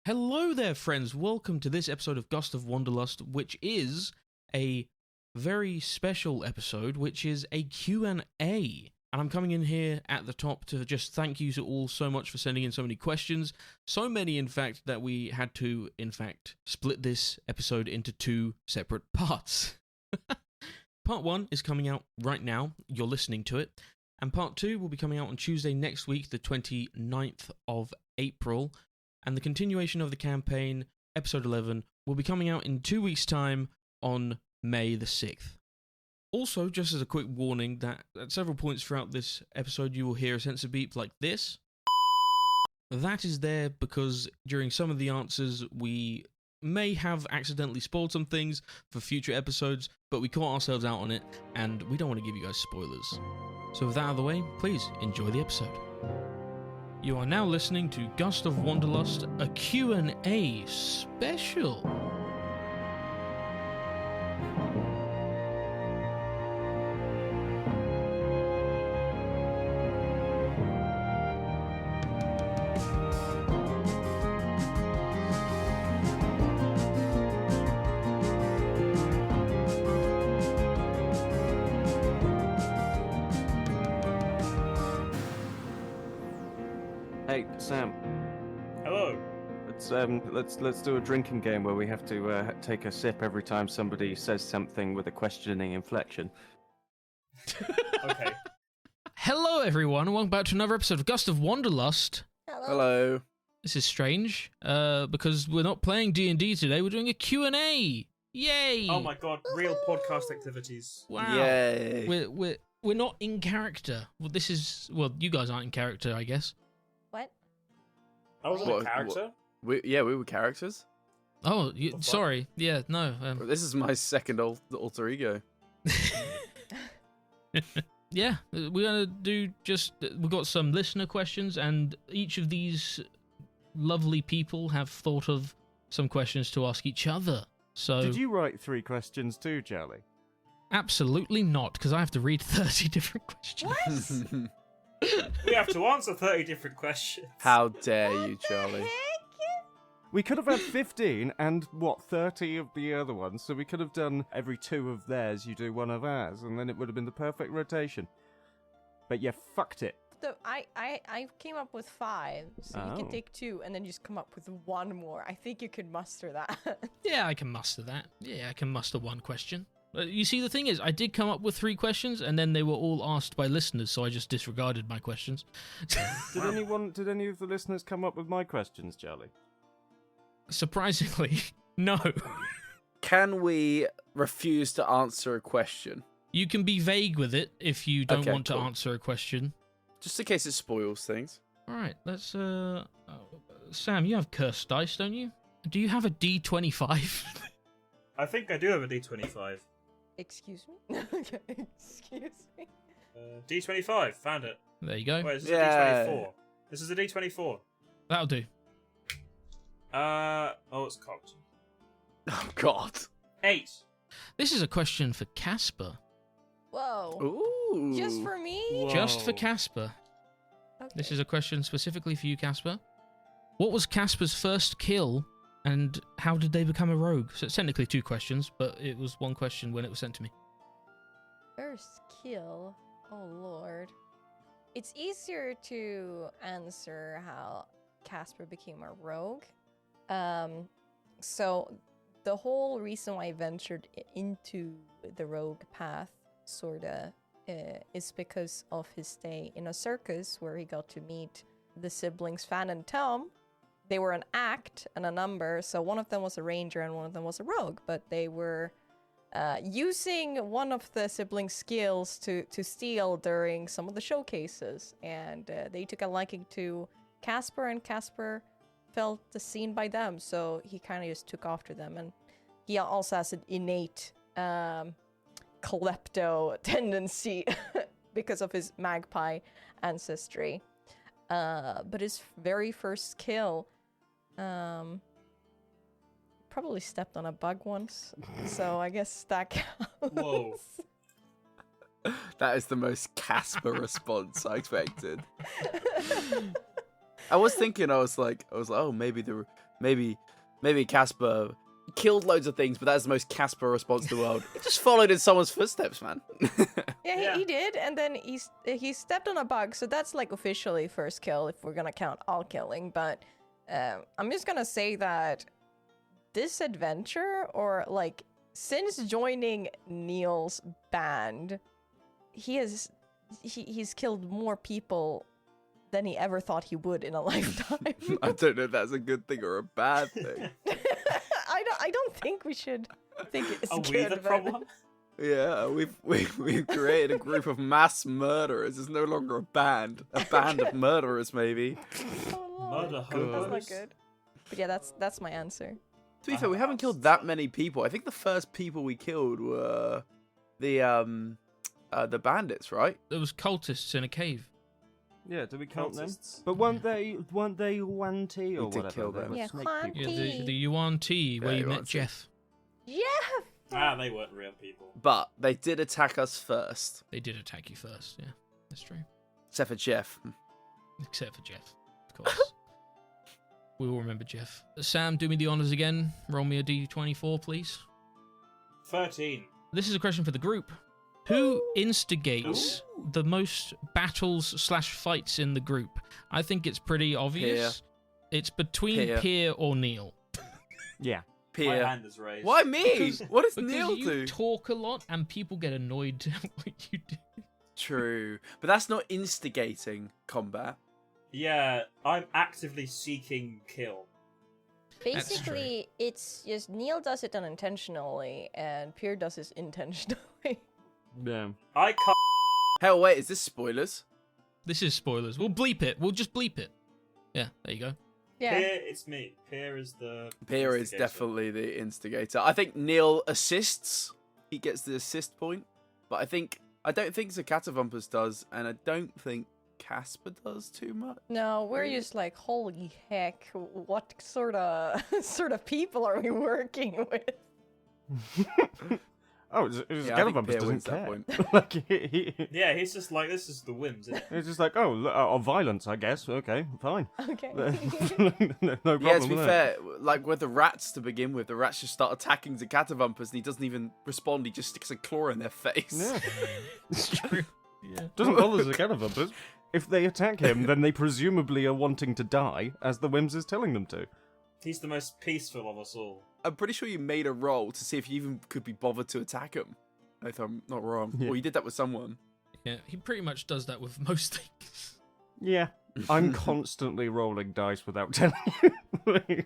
Hello there, friends. Welcome to this episode of Gust of Wanderlust, which is a very special episode, which is a Q&A. And I'm coming in here at the top to just thank you to all so much for sending in so many questions. So many, in fact, that we had to, split this episode into two separate parts. Part 1 is coming out right now. You're listening to it. And Part 2 will be coming out on Tuesday next week, the 29th of April. And the continuation of the campaign, episode 11, will be coming out in 2 weeks' time on May the 6th. Also, just as a quick warning, that at several points throughout this episode you will hear a sensor beep like this. That is there because during some of the answers we may have accidentally spoiled some things for future episodes, but we caught ourselves out on it, and we don't want to give you guys spoilers. So with that out of the way, please enjoy the episode. You are now listening to Gust of Wanderlust, a Q&A special. Hey, Sam. Hello. Let's do a drinking game where we have to take a sip every time somebody says something with a questioning inflection. Okay. Hello everyone, and welcome back to another episode of Gust of Wanderlust. Hello. This is strange, because we're not playing D&D today, we're doing a Q&A. Yay! Oh my god, real podcast activities. Wow. Yay. We're not in character. Well, you guys aren't in character, I guess. What? I wasn't a character. We were characters. Oh, fuck? sorry. Yeah, no. This is my second alter ego. Yeah, we're going to do we've got some listener questions, and each of these lovely people have thought of some questions to ask each other. So Did you write 3 questions too, Charlie? absolutely not, because I have to read 30 different questions. What? We have to answer 30 different questions. How dare you, What the Charlie? heck? We could have had 15 and, 30 of the other ones, so we could have done every 2 of theirs, you do 1 of ours, and then it would have been the perfect rotation. But you fucked it. I came up with 5, so you Oh. can take 2 and then just come up with 1 more. I think you could muster that. Yeah, I can muster that. Yeah, I can muster 1 question. You see, the thing is, I did come up with 3 questions, and then they were all asked by listeners, so I just disregarded my questions. Did any of the listeners come up with my questions, Charlie? Surprisingly, no. Can we refuse to answer a question? You can be vague with it if you don't Okay, want to cool. answer a question. Just in case it spoils things. Alright, let's, Sam, you have cursed dice, don't you? Do you have a D25? I think I do have a D25. Excuse me? Excuse me? D25, found it. There you go. Wait, is this Yeah. a D24? This is a D24. That'll do. It's cocked. Oh, God. 8. This is a question for Casper. Whoa. Ooh. Just for me? Whoa. Just for Casper. Okay. This is a question specifically for you, Casper. What was Casper's first kill, and how did they become a rogue? So it's technically 2 questions, but it was 1 question when it was sent to me. First kill. Oh, Lord. It's easier to answer how Casper became a rogue. So the whole reason why I ventured into the rogue path, sorta, is because of his stay in a circus where he got to meet the siblings Fan and Tom. They were an act and a number, so one of them was a ranger and one of them was a rogue, but they were using one of the siblings' skills to steal during some of the showcases, and they took a liking to Casper, and Casper felt seen by them, so he kind of just took after them, and he also has an innate klepto tendency because of his magpie ancestry. But his very first kill, probably stepped on a bug once, so I guess that counts. Whoa. That is the most Casper response I expected. I was thinking, I was like, oh, maybe maybe Casper killed loads of things, but that's the most Casper response in the world. He just followed in someone's footsteps, man. Yeah, he did, and then he stepped on a bug, so that's like officially first kill if we're gonna count all killing. But I'm just gonna say that this adventure, or like since joining Neil's band, he's killed more people than he ever thought he would in a lifetime. I don't know if that's a good thing or a bad thing. I don't think we should think it's Are good. we the but- problem? Yeah, we've created a group of mass murderers. It's no longer a band of murderers, maybe. Oh, Murder Lord. hobos. That's not good. But yeah, that's my answer. To be fair, we haven't killed that many people. I think the first people we killed were the bandits, right? There was cultists in a cave. Yeah, do we count them? Cultists. But weren't they Wanty or We did whatever? kill They them. were Yeah, snake Wanty. people. Yeah, the Yuan T, where Yeah, you met Yuan Ti. Jeff. Yeah. They weren't real people. But they did attack us first, They did attack you first, yeah. That's true. except for Jeff. Except for Jeff, of course. We all remember Jeff. Sam, do me the honours again. Roll me a d24, please. 13. This is a question for the group. Who instigates the most battles / fights in the group? I think it's pretty obvious. It's between Pier or Neil. Yeah. My Pierre. hand is raised. Why me? What does Because Neil you do? talk a lot and people get annoyed at what you do. True, but that's not instigating combat. Yeah, I'm actively seeking kill. Basically, it's just Neil does it unintentionally, and Pierre does it intentionally. Yeah. I can't. Hell, wait, is this spoilers? This is spoilers. We'll bleep it. We'll just bleep it. Yeah, there you go. Yeah. Pierre, it's me. Pierre is the. Pierre is instigator. definitely the instigator. I think Neil assists. He gets the assist point, but I don't think Zakatavumpus does, and I don't think Casper does too much. No, we're just like, holy heck, what sort of people are we working with? Oh, it's Yeah, I think Galavumpus Pierre doesn't wins that care. point. Like, he- Yeah, he's just like, this is the whims. Isn't it? It's just like, violence, I guess. Okay, fine. Okay. No problem. Yeah, to be with fair, like with the rats to begin with, the rats just start attacking Zakatavumpus, and he doesn't even respond. He just sticks a claw in their face. Yeah. It's true. Yeah. Doesn't bother the Galavumpus. If they attack him, then they presumably are wanting to die, as the Whims is telling them to. He's the most peaceful of us all. I'm pretty sure you made a roll to see if you even could be bothered to attack him. If I'm not wrong. Yeah. Or you did that with someone. Yeah, he pretty much does that with most things. Yeah. I'm constantly rolling dice without telling you.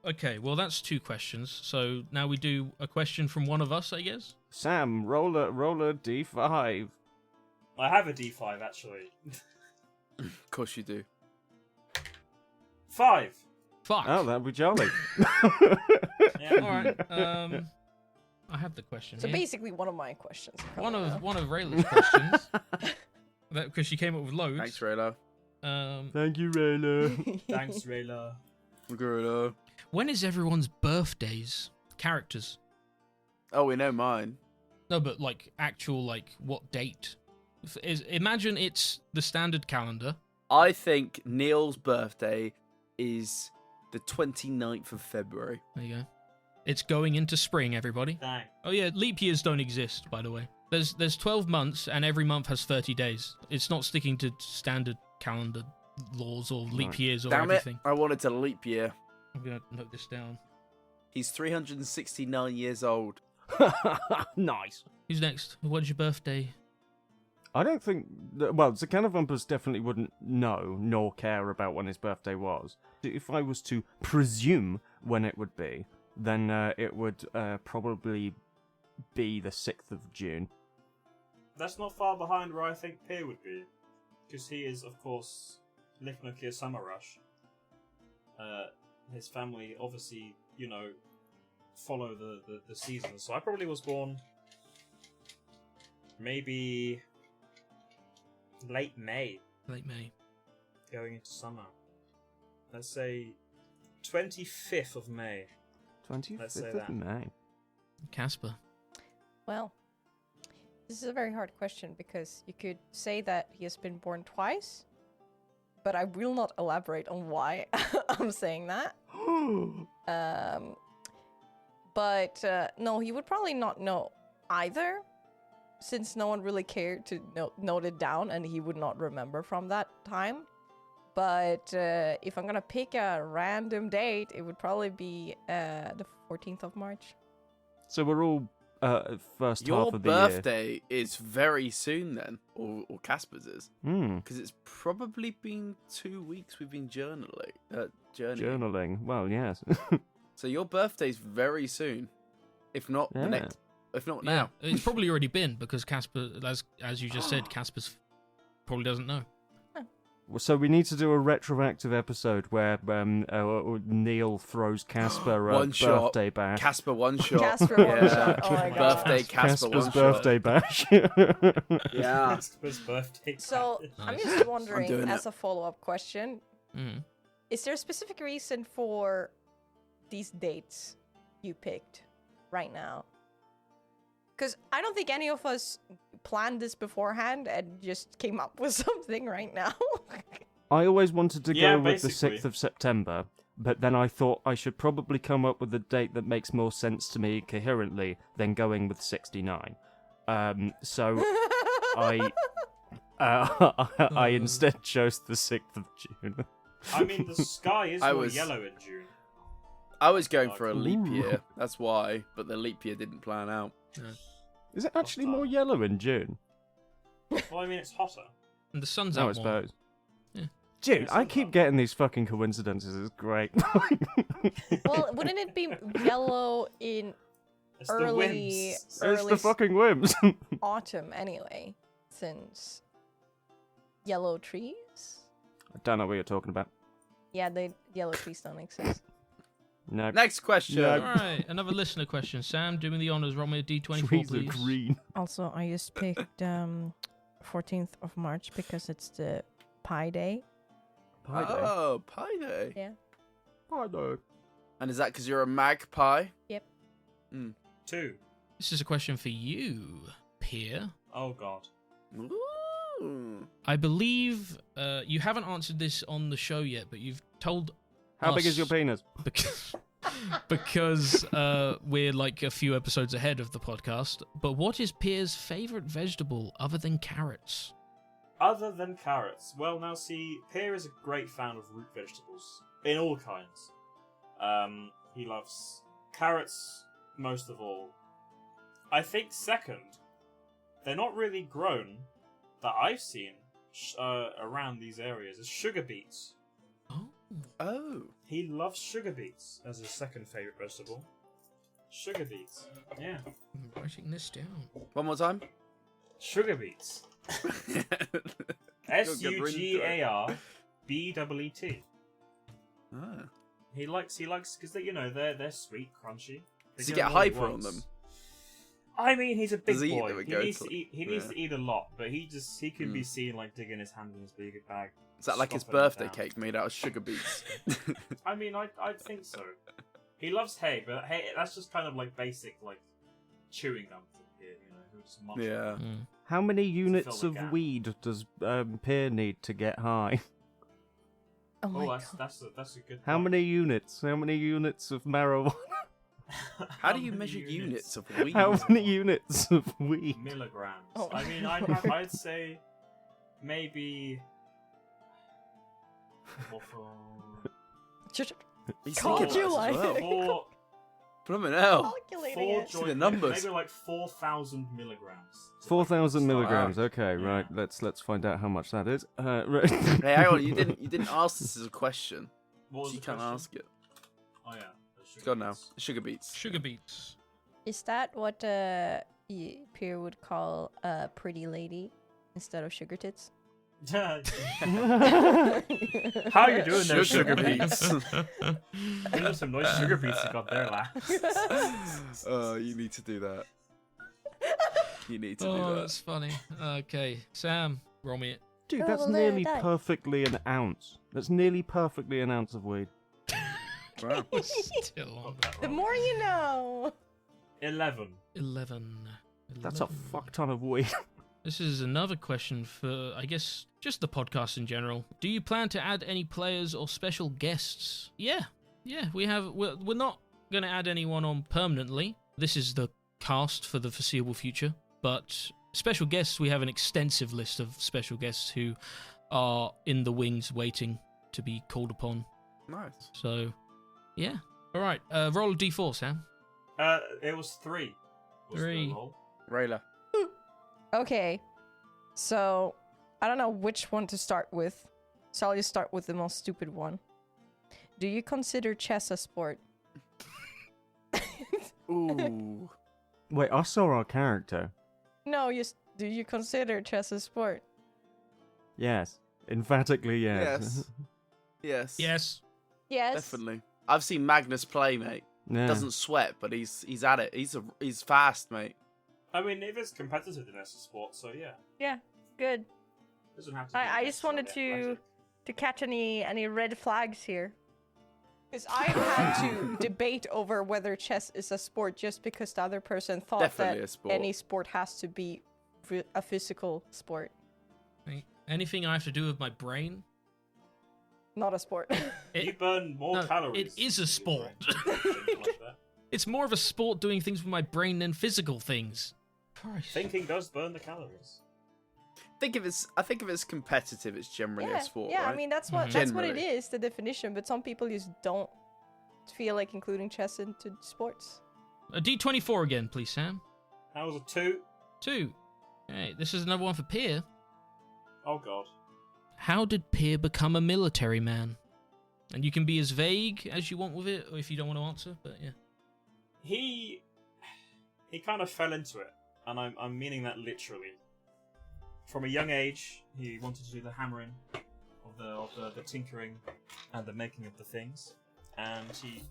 Okay, well, that's 2 questions. So now we do a question from one of us, I guess. Sam, roll a d5. I have a D5 actually. Of course you do. 5. Fuck. Oh, that'd be jolly. Yeah. All right. I have the question. So here. basically, one of my questions. one of Rayla's questions, because she came up with loads. Thanks, Rayla. Thank you, Rayla. Thanks, Rayla. Rayla. When is everyone's birthdays? Characters. Oh, we know mine. No, but like actual, like what date? Imagine it's the standard calendar. I think Neil's birthday is the 29th of February. There you go. It's going into spring, everybody. Dang. Oh yeah, leap years don't exist, by the way. There's 12 months, and every month has 30 days. It's not sticking to standard calendar laws or leap Right. years or Damn everything. it, I wanted to leap year. I'm gonna note this down. He's 369 years old. Nice. Who's next? What's your birthday? I don't think... Well, Zakanavumpus definitely wouldn't know nor care about when his birthday was. If I was to presume when it would be, then it would probably be the 6th of June. That's not far behind where I think Pierre would be. Because he is, of course, Licknuclear Summer Rush. His family, obviously, follow the seasons. So I probably was born maybe late May, Late May. going into summer. Let's say 25th of May. 25th Let's say of that. May. Casper. Well, this is a very hard question because you could say that he has been born twice, but I will not elaborate on why I'm saying that. But no, he would probably not know either, since no one really cared to note it down, and he would not remember from that time. But if I'm gonna pick a random date, it would probably be the 14th of March. So we're all first Your half of the year. birthday is very soon then, or Casper's is, Hmm. because it's probably been 2 weeks we've been journaling. Journaling. Well, yes. So your birthday's very soon, if not the Yeah. next, if not Yeah, now. it's probably already been because Casper, as you just said, Casper's probably doesn't know. So we need to do a retroactive episode where Neil throws Casper a One shot. birthday bash. Casper one shot. Casper one Yeah. shot. Oh my god. Birthday Casper Casper's one birthday bash. Yeah. Casper's birthday. So I'm Nice. just wondering, doing as a follow-up question, Mm. is there a specific reason for these dates you picked right now? Because I don't think any of us planned this beforehand and just came up with something right now. I always wanted to Yeah, go with the basically. 6th of September, but then I thought I should probably come up with a date that makes more sense to me coherently than going with 69. So I instead chose the 6th of June. I mean, the sky is I more was- yellow in June. I was going for a leap Ooh. year, that's why, but the leap year didn't plan out. Is it actually more yellow in June? Well, I mean, it's hotter. And the sun's No, I out more. suppose. Yeah. Dude, Yes, I I'm keep up. getting these fucking coincidences. It's great. Well, wouldn't it be yellow in It's Early- the winds. It's early the fucking whims. autumn anyway, since yellow trees? I don't know what you're talking about. Yeah, the yellow trees don't exist. No. Next question. No. All right, another listener question. Sam, doing the honors. Roll me a D24, Trees are please. green. Also, I just picked 14th of March because it's the Pi Day. Pie day. Oh, Pie Day. Yeah. Pie day. And is that because you're a magpie? Yep. 2. This is a question for you, Pierre. Oh god. Ooh. I believe you haven't answered this on the show yet, but you've told How big us- is your penis? because we're like a few episodes ahead of the podcast. But what is Pierre's favorite vegetable other than carrots? Other than carrots. Well, now see, Pierre is a great fan of root vegetables. In all kinds. He loves carrots most of all. I think second, they're not really grown that I've seen around these areas, is sugar beets. Oh, Oh. He loves sugar beets as his second favourite vegetable. Sugar beets. Yeah. I'm writing this down. One more time. Sugar beets. You'll get rid into it. SUGARBEET. Ah. He likes because they're sweet, crunchy. They Does he give get him what he hyper on wants. them? I mean, he's a big Does he eat boy. them and He go needs to- to eat. He needs to eat a lot, but he could be seen like digging his hand in his big bag. Is that like his scoffing it birthday down. cake made out of sugar beets? I mean, I think so. He loves hay, but hay that's just kind of like basic like chewing gum from here. Who just munch on Yeah. it. Mm. How many units the of gap. weed does Pierre need to get high? Oh my Oh, god. that's a good. How point. many units? How many units of marijuana? How do you many measure units of weed? How many units of weed? milligrams? Oh. I mean, I'd say maybe. He's Called thinking you about this as like- well. Four Blooming hell. Calculating four it. See the joint, numbers. maybe like 4,000 milligrams. 4,000 milligrams. Wow. Okay, Yeah. right. Let's find out how much that is. Right. Hey, hang on. You didn't ask this as a question. What was So you the can't question? ask it. Oh yeah. the sugar Go on now. beets. Sugar beets. Sugar beets. Is that what Pierre would call a pretty lady instead of sugar tits? How you doing there, sugar beets? Bring us some nice sugar beets you got there, lass. Oh, you need to do that. You need to do Oh, that. that's funny. Okay, Sam, roll me it. Dude, Oh, that's well, there, nearly die. perfectly an ounce. That's nearly perfectly an ounce of weed. Wow. Still on. Got that The wrong. more you know. 11. 11. That's a 11. fuck ton of weed. This is another question for, I guess, just the podcast in general. Do you plan to add any players or special guests? Yeah, Yeah, we're not going to add anyone on permanently. This is the cast for the foreseeable future. But special guests, we have an extensive list of special guests who are in the wings waiting to be called upon. Nice. So, yeah. All right, roll a d4, Sam. It was 3. Was the 3. roll. Rayla. Okay, so I don't know which one to start with, so I'll just start with the most stupid one. Do you consider chess a sport? Ooh. Wait, I saw our character. No, do you consider chess a sport? Yes. Emphatically, yes. Yes. Yes. Yes. Definitely. I've seen Magnus play, mate. Yeah. Doesn't sweat, but he's at it. He's fast, mate. I mean, if it's competitive, then it's a sport, so yeah. Yeah, good. Doesn't have to be I just wanted necessarily athletic. to catch any red flags here. Because I had to debate over whether chess is a sport just because the other person thought Definitely that a sport. any sport has to be a physical sport, Anything I have to do with my brain? not a sport. You burn more calories. It is a than sport. your brain. Something like that. It's more of a sport doing things with my brain than physical things. Christ. Thinking does burn the calories. I think if it's competitive, it's generally a sport, yeah. right? I mean that's what it Generally. is, the definition. But some people just don't feel like including chess into sports. A d24 again, please, Sam. That was a 2. 2. Hey, this is another one for Pier. Oh god. How did Pier become a military man? And you can be as vague as you want with it, or if you don't want to answer, but yeah. He kind of fell into it, and I'm meaning that literally. From a young age, he wanted to do the hammering of the tinkering and the making of the things, and he,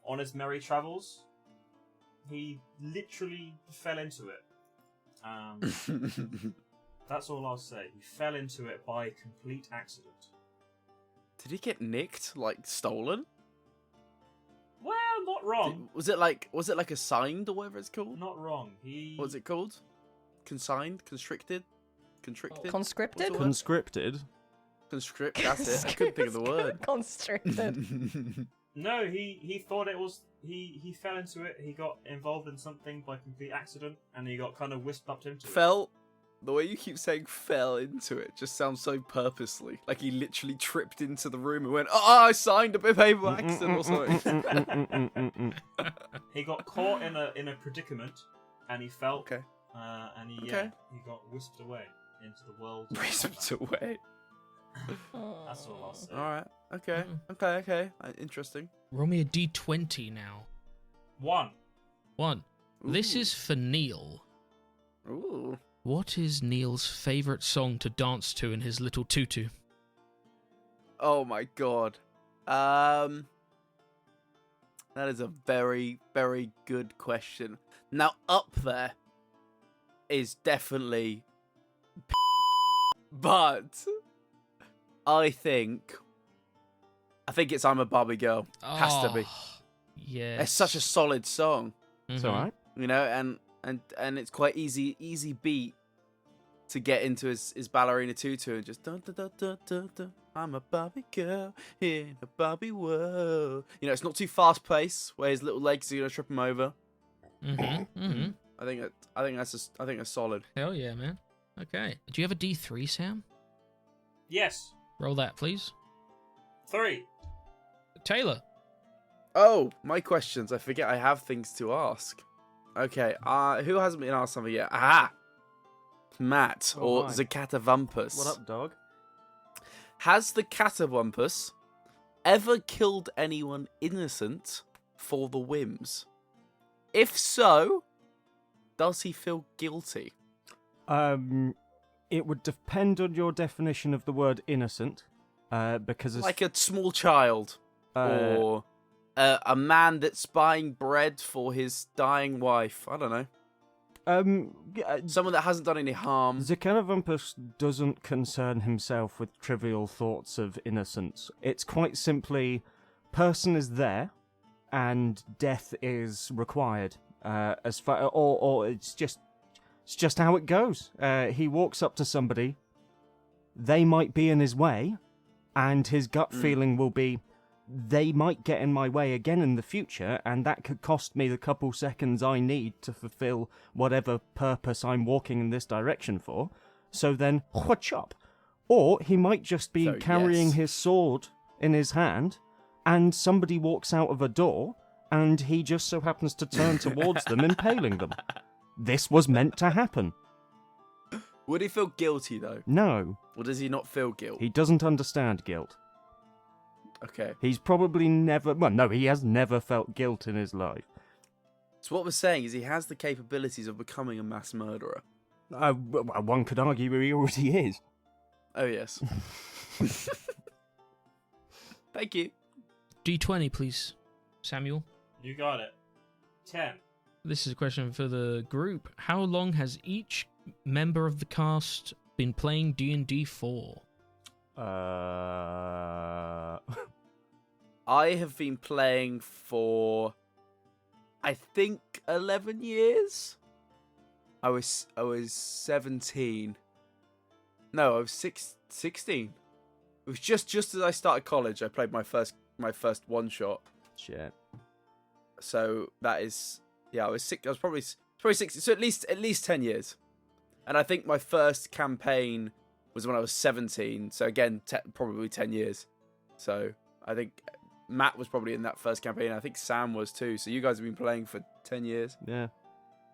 on his merry travels, he literally fell into it. That's all I'll say. He fell into it by complete accident. Did he get nicked, like stolen? Well, not wrong. Was it like assigned or whatever it's called? Not wrong. He. What's it called? Consigned? Constricted? Constricted? Conscripted? What's the word? Conscripted. Conscript, that's it. I couldn't think of the word. Constricted. No, he thought it was. He fell into it. He got involved in something by complete accident, and he got kind of whisked up into it. Fell. The way you keep saying fell into it just sounds so purposely. Like he literally tripped into the room and went, "Oh, I signed a bit of paper by accident or something." He got caught in a predicament, and he fell. Okay. And he Okay. he got whisked away into the world. Whisked away. That's all I'll say. Alright. Okay. Okay. Interesting. Roll me a d20 now. 1. 1. This Ooh. is for Neil. Ooh. What is Neil's favourite song to dance to in his little tutu? Oh my god. That is a very, very good question. Now, up there is definitely but I think it's I'm a Barbie Girl. Has to be. Yeah. It's such a solid song, It's alright. you know, and it's quite easy beat to get into his ballerina tutu and just dun, dun, dun, dun, dun, dun. I'm a Barbie girl in a Barbie world. You know, it's not too fast paced where his little legs are gonna trip him over. I think that's solid. Hell yeah, man. Okay. Do you have a d3, Sam? Yes. Roll that, please. 3. Taylor. Oh, my questions. I forget I have things to ask. Okay, who hasn't been asked something yet? Aha! Matt, Oh, or hi. the Catavumpus. What up, dog? Has the Catavumpus ever killed anyone innocent for the whims? If so, does he feel guilty? It would depend on your definition of the word innocent, because Like a small child, or a man that's buying bread for his dying wife. I don't know. Someone that hasn't done any harm. Zakanavumpus doesn't concern himself with trivial thoughts of innocence. It's quite simply, person is there, and death is required. As far, or it's just how it goes. He walks up to somebody, they might be in his way, and his gut feeling will be, they might get in my way again in the future, and that could cost me the couple seconds I need to fulfill whatever purpose I'm walking in this direction for. So then, chop. Or he might just be So, carrying yes. his sword in his hand, and somebody walks out of a door, and he just so happens to turn towards them, impaling them. This was meant to happen. Would he feel guilty, though? No, Or does he not feel guilt? he doesn't understand guilt. Okay. He's probably never... Well, no, he has never felt guilt in his life. So what we're saying is he has the capabilities of becoming a mass murderer. Well, one could argue he already is. Oh, yes. Thank you. D20, please, Samuel. You got it. 10. This is a question for the group. How long has each member of the cast been playing D&D for? I have been playing for, I think, 11 years. I was 17. No, I was 16. It was just as I started college. I played my first one shot. Shit. So that is, yeah, I was probably 16. So at least 10 years. And I think my first campaign was when I was 17. So again, probably 10 years. So I think Matt was probably in that first campaign. I think Sam was too. So you guys have been playing for 10 years. Yeah.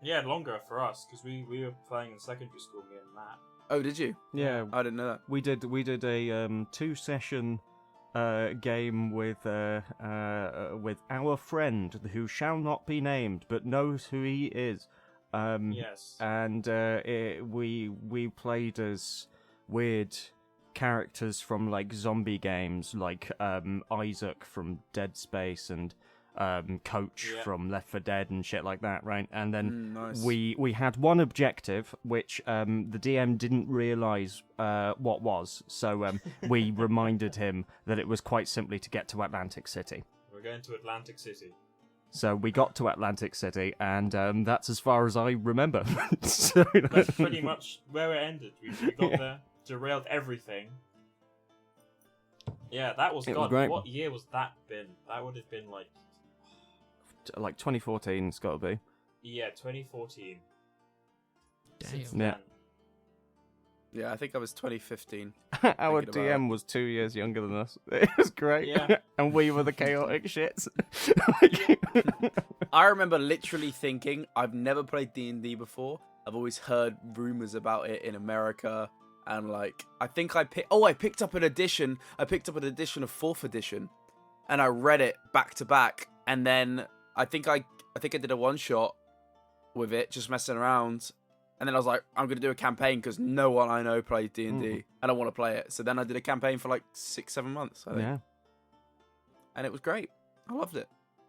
Yeah, longer for us, because we were playing in secondary school, me and Matt. Oh, did you? Yeah. I didn't know that. We did a 2-session game with our friend who shall not be named but knows who he is. Yes. And we played as weird characters from like zombie games, like Isaac from Dead Space and Coach from Left 4 Dead and shit like that, right? And then nice. we had one objective which the DM didn't realise what was, so we reminded him that it was quite simply to get to Atlantic City. We're going to Atlantic City. So we got to Atlantic City, and that's as far as I remember. So, That's pretty much where it ended. We got there, derailed everything. Yeah, that was It God. was great. What year was that been? That would have been like 2014, it's got to be. 2014. Damn. Since Yeah. then. Yeah, I think I was 2015. Our Thinking about DM was 2 years younger than us. It was great. Yeah. And we were the chaotic shits. I remember literally thinking, I've never played D&D before. I've always heard rumors about it in America. And like, I think I picked up an edition. I picked up an edition of 4th edition. And I read it back to back. And then I think I did a one shot with it, just messing around. And then I was like, I'm going to do a campaign because no one I know plays D&D. And I want to play it. So then I did a campaign for like 6-7 months, I think. Yeah. And it was great. I loved it.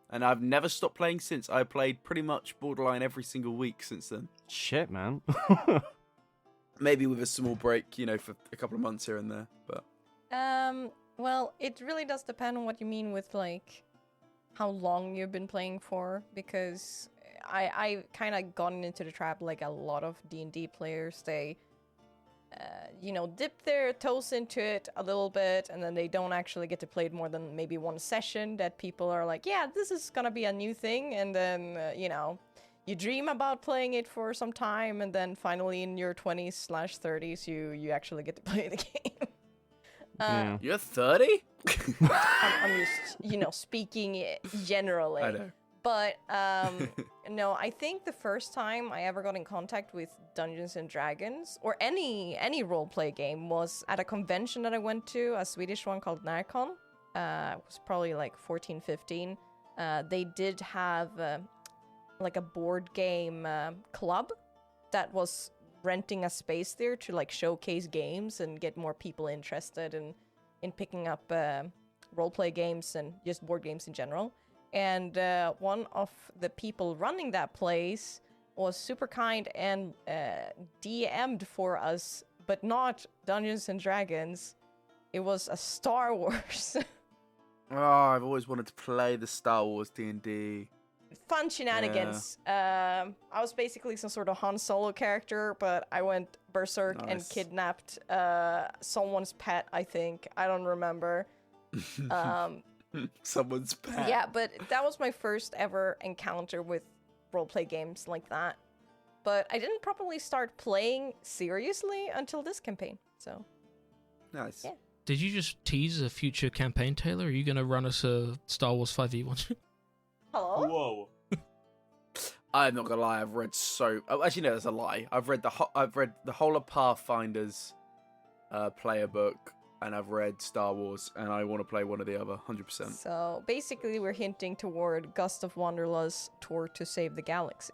And I've never stopped playing since. I played pretty much borderline every single week since then. Shit, man. Maybe with a small break, for a couple of months here and there. But Well, it really does depend on what you mean with, like, how long you've been playing for, because I kind of gotten into the trap like a lot of D&D players. They, dip their toes into it a little bit, and then they don't actually get to play it more than maybe one session, that people are like, yeah, this is gonna be a new thing, and then, you dream about playing it for some time, and then finally in your 20s/30s, you actually get to play the game. Yeah. you're 30? I'm just, speaking generally. I know. But, no, I think the first time I ever got in contact with Dungeons & Dragons, or any roleplay game, was at a convention that I went to, a Swedish one called Närcon. It was probably like 14, 15. They did have, like a board game club that was renting a space there to, like, showcase games and get more people interested in picking up roleplay games and just board games in general. And one of the people running that place was super kind and DM'd for us, but not Dungeons & Dragons. It was a Star Wars. Oh, I've always wanted to play the Star Wars D&D. Fun shenanigans. I was basically some sort of Han Solo character, but I went berserk and Nice. kidnapped someone's pet, I think. I don't remember. Someone's pet. Yeah, but that was my first ever encounter with roleplay games like that. But I didn't properly start playing seriously until this campaign, so... Nice. Yeah. Did you just tease a future campaign, Taylor? Are you going to run us a Star Wars 5e1? Hello? Whoa. I'm not gonna lie. I've read so. Oh, actually, no, that's a lie. I've read the whole of Pathfinder's player book, and I've read Star Wars, and I want to play one or the other, 100%. So, basically, we're hinting toward Gust of Wanderlust Tour to Save the Galaxy.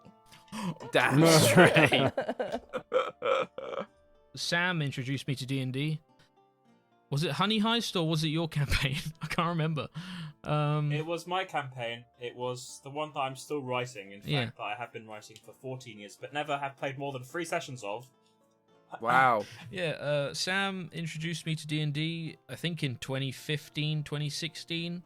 Damn straight. Sam introduced me to D&D. Was it Honey Heist or was it your campaign? I can't remember. It was my campaign. It was the one that I'm still writing. In fact, that I have been writing for 14 years, but never have played more than 3 sessions of. Wow. Yeah, Sam introduced me to D&D, I think in 2015, 2016.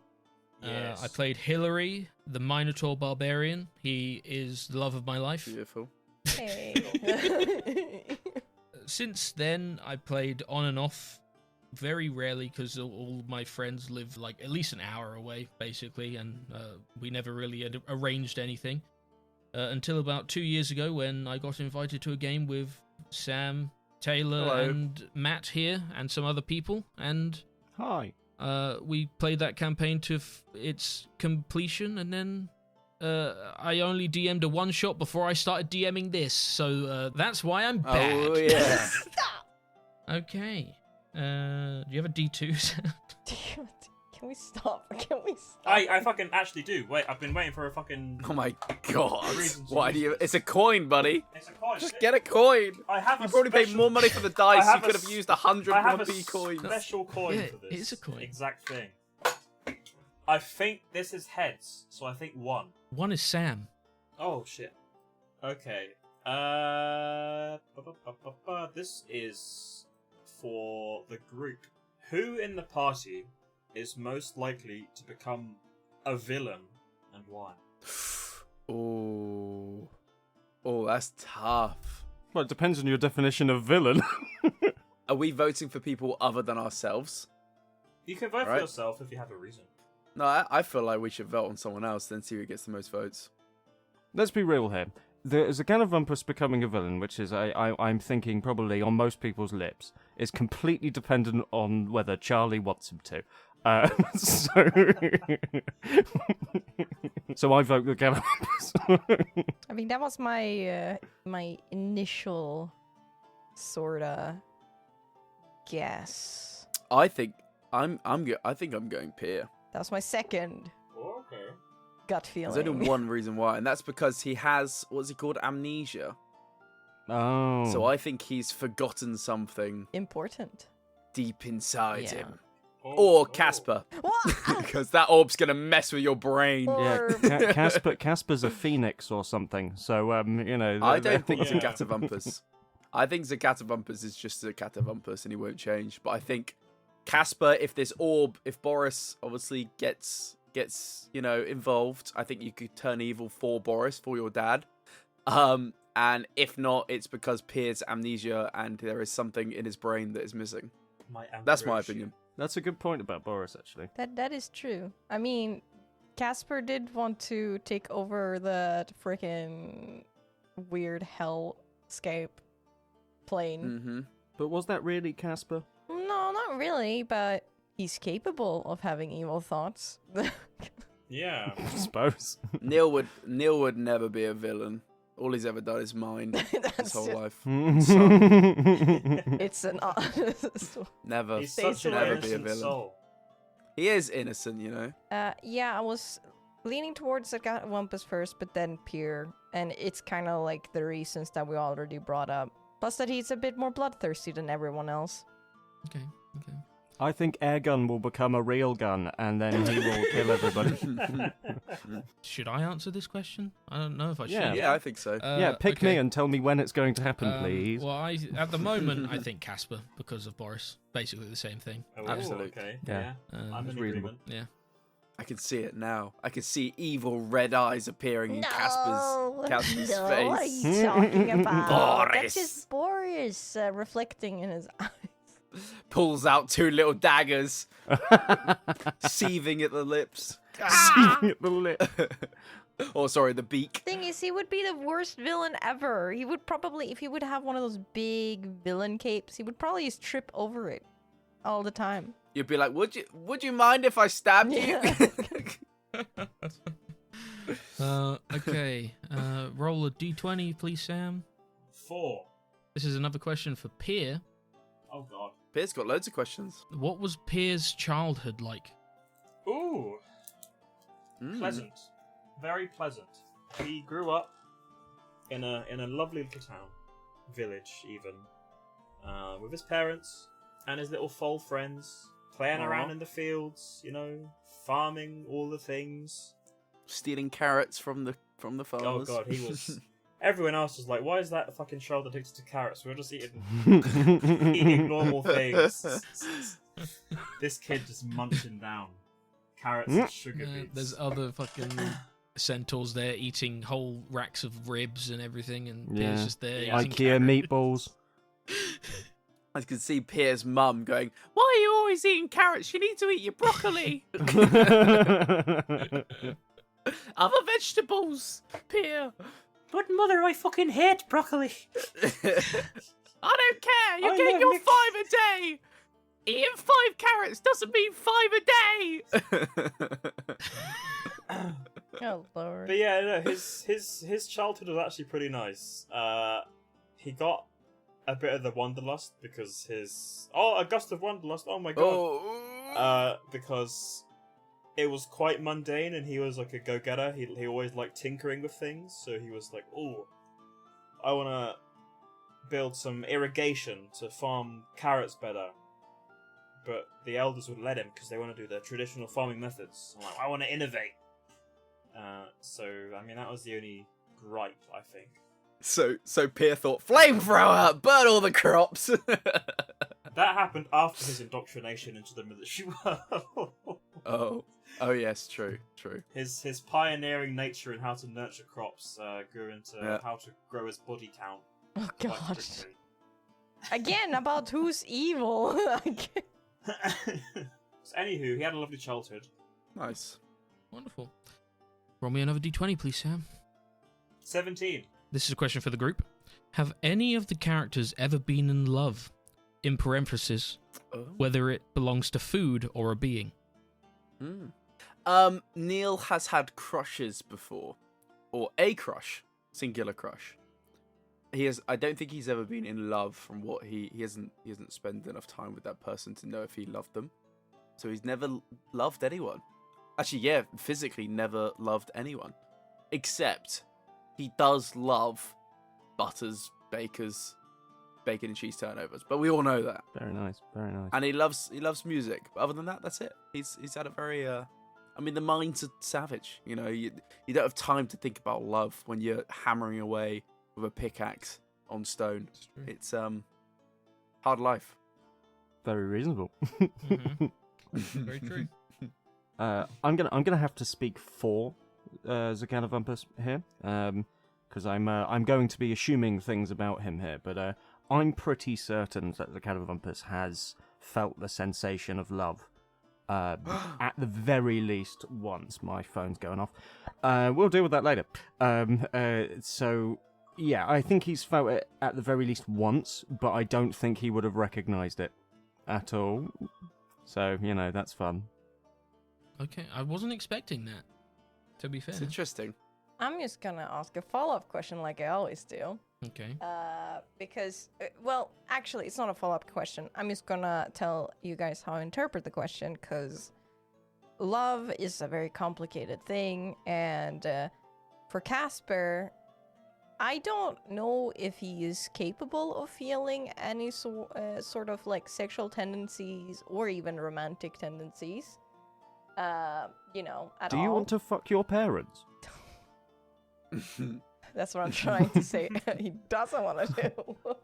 Yes. I played Hillary, the Minotaur Barbarian. He is the love of my life. Beautiful. Hey. Since then, I played on and off, very rarely, because all my friends live like at least an hour away, basically, and we never really had arranged anything. Until about 2 years ago when I got invited to a game with Sam, Taylor, Hello. and Matt here, and some other people, and Hi. we played that campaign to its completion, and then I only DM'd a one-shot before I started DMing this, so that's why I'm bad. Oh yeah. Okay. Do you have a D2? Can we stop? Can we stop? I fucking actually do. Wait, I've been waiting for a fucking... Oh my god. Reasons to Why use do you? this. It's a coin, buddy. It's a coin. Just get a coin. I have You a probably paid special- more money for the I dice. You have could a have s- used 100 I have a 1p coins. special coin Yeah, for this. it is a coin. Exact thing. I think this is heads, so I think 1. One is Sam. Oh shit. Okay. This is for the group. Who in the party is most likely to become a villain and why? Oh. Oh, that's tough. Well, it depends on your definition of villain. Are we voting for people other than ourselves? You can vote for Right. yourself if you have a reason. No, I feel like we should vote on someone else, then see who gets the most votes. Let's be real here. There is a Ganavumpus becoming a villain, which is, I'm thinking, probably on most people's lips. It's completely dependent on whether Charlie wants him to. So I vote the Ganavumpus. I mean, that was my my initial sorta guess. I think I'm going Pier. That was my second Okay. gut There's feeling. only one reason why, and that's because he has what's he called, amnesia. Oh. So I think he's forgotten something Important. deep inside Yeah. him. Oh, Or Casper, What? because that orb's gonna mess with your brain. Or- Yeah, Casper's a phoenix or something. So you know. I don't think Yeah. Zagatavumpus. I think Zagatavumpus is just Zagatavumpus and he won't change. But I think Casper, if Boris obviously gets involved, I think you could turn evil for Boris, for your dad. And if not, it's because Pier's amnesia and there is something in his brain that is missing. That's my opinion. That's a good point about Boris, actually. That is true. I mean, Casper did want to take over the freaking weird hellscape plane. Mm-hmm. But was that really Casper? No, not really, but he's capable of having evil thoughts. Yeah. I suppose. Neil would never be a villain. All he's ever done is mind his That's whole just- life. It's an honest. Never, He's such an never be a innocent villain. soul. He is innocent, you know. Yeah, I was leaning towards Zagatavumpus first, but then Pier, and it's kind of like the reasons that we already brought up. Plus that he's a bit more bloodthirsty than everyone else. Okay. I think Airgun will become a real gun, and then he will kill everybody. Should I answer this question? I don't know if I should. Yeah. Yeah, I think so. Yeah, pick me and tell me when it's going to happen, please. Well, at the moment, I think Casper because of Boris. Basically the same thing. Oh, Absolutely. Okay. Yeah. Yeah. Uh, I'm It's in reasonable. agreement. yeah. I can see it now. I can see evil red eyes appearing in Casper's face. What are you talking about? Boris. That's just Boris reflecting in his eyes. Pulls out 2 little daggers, seething at the lips. Seething at the lip. Or sorry, the beak. Thing is, he would be the worst villain ever. He would probably, if he would have one of those big villain capes, he would probably just trip over it all the time. You'd be like, would you mind if I stabbed you? Okay. Roll a d20, please, Sam. 4. This is another question for Peer. Oh god. Pier's got loads of questions. What was Peer's childhood like? Ooh. Mm. Pleasant. Very pleasant. He grew up in a lovely little town, village even, with his parents and his little foal friends, playing around in the fields, you know, farming all the things. Stealing carrots from the Oh farmers. god, he was. Everyone else was like, "Why is that fucking child addicted to carrots? We're just eating normal things." This kid just munching down carrots and sugar beets. There's other fucking centaurs there eating whole racks of ribs and everything, and Yeah. Peer's just there. Yeah. eating IKEA carrot. meatballs. I can see Pier's mum going, "Why are you always eating carrots? You need to eat your broccoli. Other vegetables, Pier." But mother, I fucking hate broccoli. I don't care. You're I getting love your mixed- 5 a day. Eating 5 carrots doesn't mean 5 a day. Oh lord. But yeah, no, his childhood was actually pretty nice. He got a bit of the Wanderlust because a Gust of Wanderlust. Oh my god. Oh. Because it was quite mundane, and he was like a go-getter. He always liked tinkering with things, so he was like, "Oh, I want to build some irrigation to farm carrots better." But the elders would let him because they want to do the traditional farming methods. I'm like, I want to innovate. So I mean, that was the only gripe, I think. So Pier thought, flamethrower, burn all the crops. That happened after his indoctrination into the military world. Oh yes, true. His pioneering nature in how to nurture crops grew into Yeah. how to grow his body count. Oh quite god. quickly. Again, about who's evil. So, anywho, he had a lovely childhood. Nice. Wonderful. Roll me another d20, please, Sam. 17. This is a question for the group. Have any of the characters ever been in love? In parenthesis, Oh. whether it belongs to food or a being. Neil has had crushes before, or a crush, singular crush. I don't think he's ever been in love. From what he hasn't spent enough time with that person to know if he loved them. So he's never loved anyone. Actually, yeah, physically never loved anyone, except he does love Butters, Baker's, bacon and cheese turnovers. But we all know that. Very nice, very nice. And he loves music. But other than that, that's it. He's had a very I mean, the mind's a savage. You know, you don't have time to think about love when you're hammering away with a pickaxe on stone. It's hard life. Very reasonable. Mhm. Very true. I'm gonna have to speak for Zakanavumpus here, because I'm going to be assuming things about him here, but I'm pretty certain that Zakanavumpus has felt the sensation of love. At the very least once. My phone's going off. We'll deal with that later. So yeah, I think he's felt it at the very least once, but I don't think he would have recognised it at all. So, you know, that's fun. Okay, I wasn't expecting that, to be fair. It's interesting. I'm just gonna ask a follow-up question like I always do. Okay. Because, well, actually, it's not a follow-up question. I'm just gonna tell you guys how I interpret the question, because love is a very complicated thing, and for Casper, I don't know if he is capable of feeling any sort of, like, sexual tendencies or even romantic tendencies, you know, at all. Do you want to fuck your parents? That's what I'm trying to say. He doesn't want to do.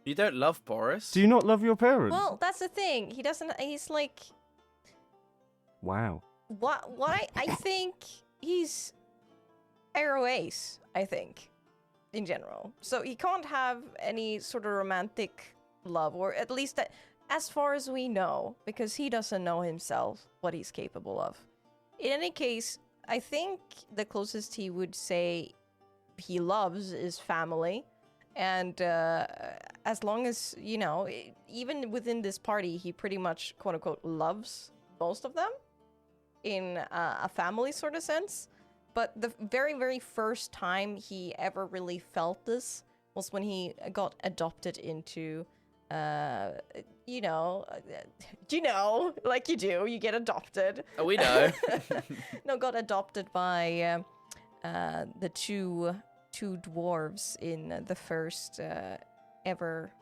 You don't love Boris? Do you not love your parents? Well, that's the thing. He doesn't. He's like, Wow. what? I think he's arrow ace. I think, in general. So he can't have any sort of romantic love, or at least that, as far as we know, because he doesn't know himself what he's capable of. In any case, I think the closest he would say he loves is family. And as long as, you know, even within this party, he pretty much, quote unquote, loves most of them in a family sort of sense. But the very, very first time he ever really felt this was when he got adopted into, you know, like you do, you get adopted. Oh, we know. No, got adopted by the two dwarves in the first ever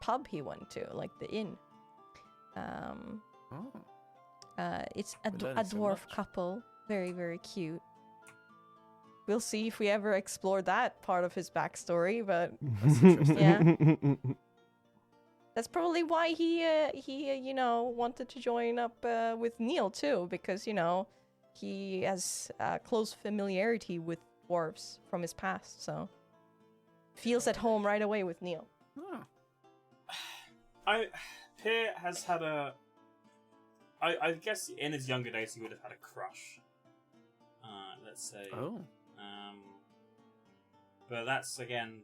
pub he went to, like the inn. It's a We're learning so dwarf much. couple, very, very cute. We'll see if we ever explore that part of his backstory, but That's interesting. yeah. That's probably why he you know, wanted to join up with Neil too, because, you know, he has close familiarity with dwarves from his past, so feels at home right away with Neil. Oh. Pierre has had a. I guess in his younger days he would have had a crush. Let's say. Oh. But that's again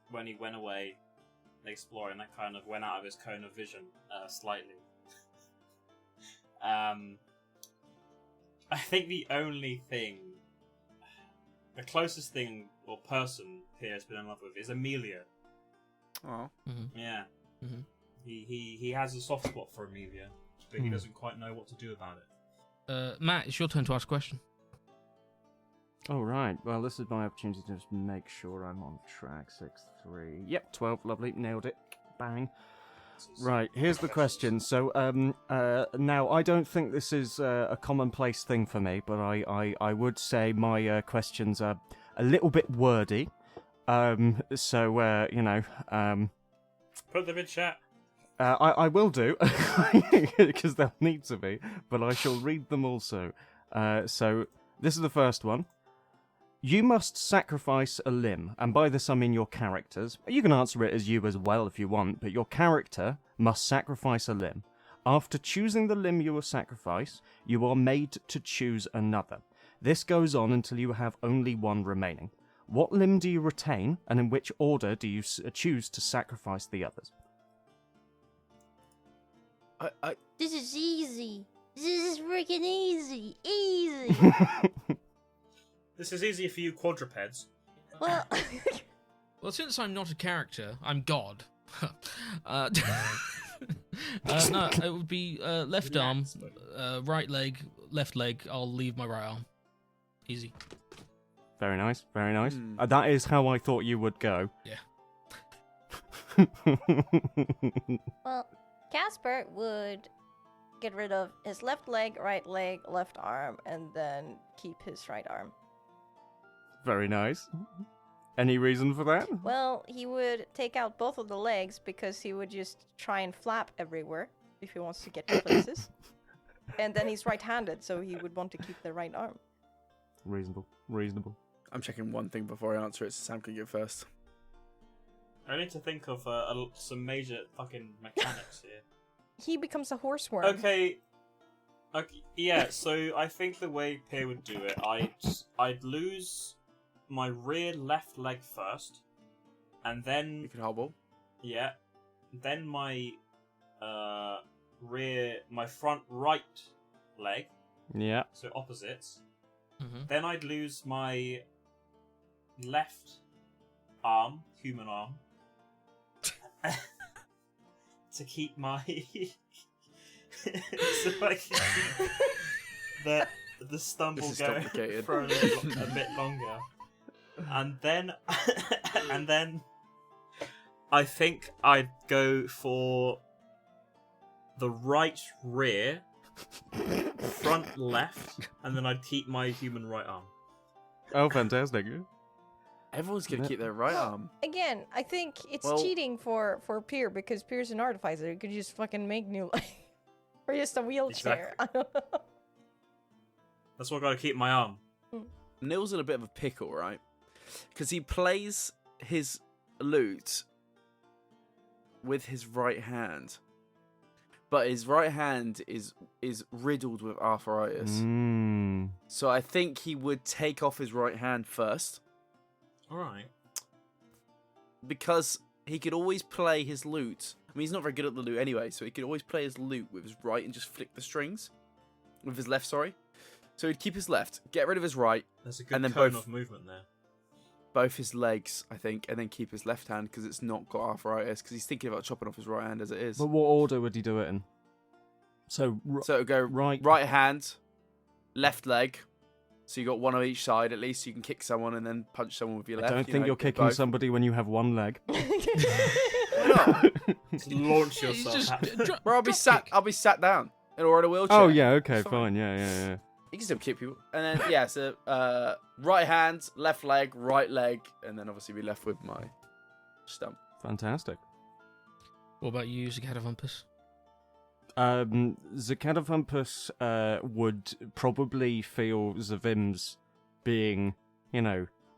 when he went away exploring. That kind of went out of his cone of vision slightly. I think the closest thing or person Pierre's been in love with is Amelia. Oh. Mm-hmm. Yeah. Mm-hmm. He has a soft spot for Amelia, but he doesn't quite know what to do about it. Matt, it's your turn to ask a question. All right. Well, this is my opportunity to just make sure I'm on track. 6-3. Yep, 12. Lovely. Nailed it. Bang. Right. Here's the question. So, now I don't think this is a commonplace thing for me, but I would say my questions are a little bit wordy. So, you know, Put them in chat. I will do, because they'll need to be, but I shall read them also. So, this is the first one. You must sacrifice a limb, and by this I mean your characters. You can answer it as you as well if you want, but your character must sacrifice a limb. After choosing the limb you will sacrifice, you are made to choose another. This goes on until you have only one remaining. What limb do you retain, and in which order do you choose to sacrifice the others? This is easy. This is freaking easy. Easy. This is easier for you quadrupeds. Well, Well, since I'm not a character, I'm God. No, it would be left arm, right leg, left leg. I'll leave my right arm. Easy. Very nice, very nice. That is how I thought you would go. Yeah. well, Casper would get rid of his left leg, left arm, and then keep his right arm. Very nice. Any reason for that? Well, he would take out both of the legs because he would just try and flap everywhere if he wants to get to places. And then he's right-handed, so he would want to keep the right arm. Reasonable, reasonable. I'm checking one thing before I answer it, so Sam can go first. I need to think of some major fucking mechanics here. He becomes a horseworm. Okay, yeah. So I think the way Pierre would do it, I'd lose my rear left leg first, and then You can hobble. yeah, then my front right leg, Yeah. so opposites. Mm-hmm. Then I'd lose my left arm, human arm, to keep my so I can keep the stumble This is going complicated. for a bit longer, and then I think I'd go for the right rear, front left, and then I'd keep my human right arm. Oh, fantastic. Everyone's gonna keep their right arm. Again, I think it's Well- cheating for Pierre because Pierre's an artificer. He could just fucking make new or just a wheelchair. I don't know. That's why I gotta keep my arm. Neil's in a bit of a pickle, right? Because he plays his lute with his right hand. But his right hand is riddled with arthritis. So I think he would take off his right hand first. Alright. Because he could always play his lute. I mean, he's not very good at the lute anyway, so he could always play his lute with his right and just flick the strings. With his left, sorry. So he'd keep his left, get rid of his right. There's a good and then cone of movement there. Both his legs, I think, and then keep his left hand because it's not got arthritis, because he's thinking about chopping off his right hand as it is. But what order would he do it in? So So it would go right hand, left leg. So you got one on each side at least. So you can kick someone and then punch someone with your left. I don't think you're kicking both. somebody when you have one leg. Just launch yourself. Bro, I'll be sat down or in a wheelchair. Oh yeah, okay, fine, yeah. You can still kick people. And then so right hand, left leg, right leg, and then obviously be left with my stump. Fantastic. What about you, Zacatophumpus? Zacatophumpus would probably feel Zavim's being,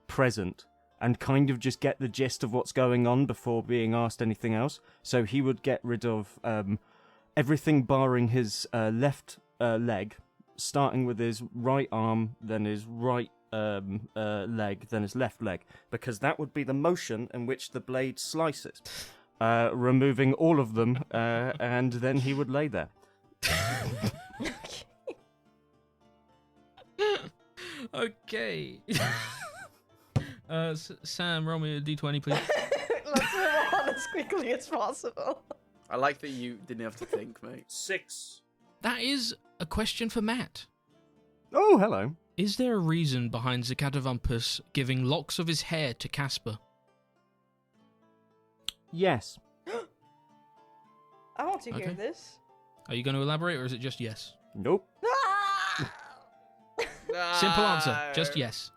present and kind of just get the gist of what's going on before being asked anything else. So he would get rid of everything barring his left leg, starting with his right arm, then his right leg, then his left leg, because that would be the motion in which the blade slices. Removing all of them, and then he would lay there. Okay. Sam, roll me a d20, please. Let's move on as quickly as possible. I like that you didn't have to think, mate. 6. That is a question for Matt. Oh, hello. Is there a reason behind Zacatophumpus giving locks of his hair to Casper? Yes. I want to hear Okay. this. Are you going to elaborate, or is it just yes? Nope. Simple answer, just yes.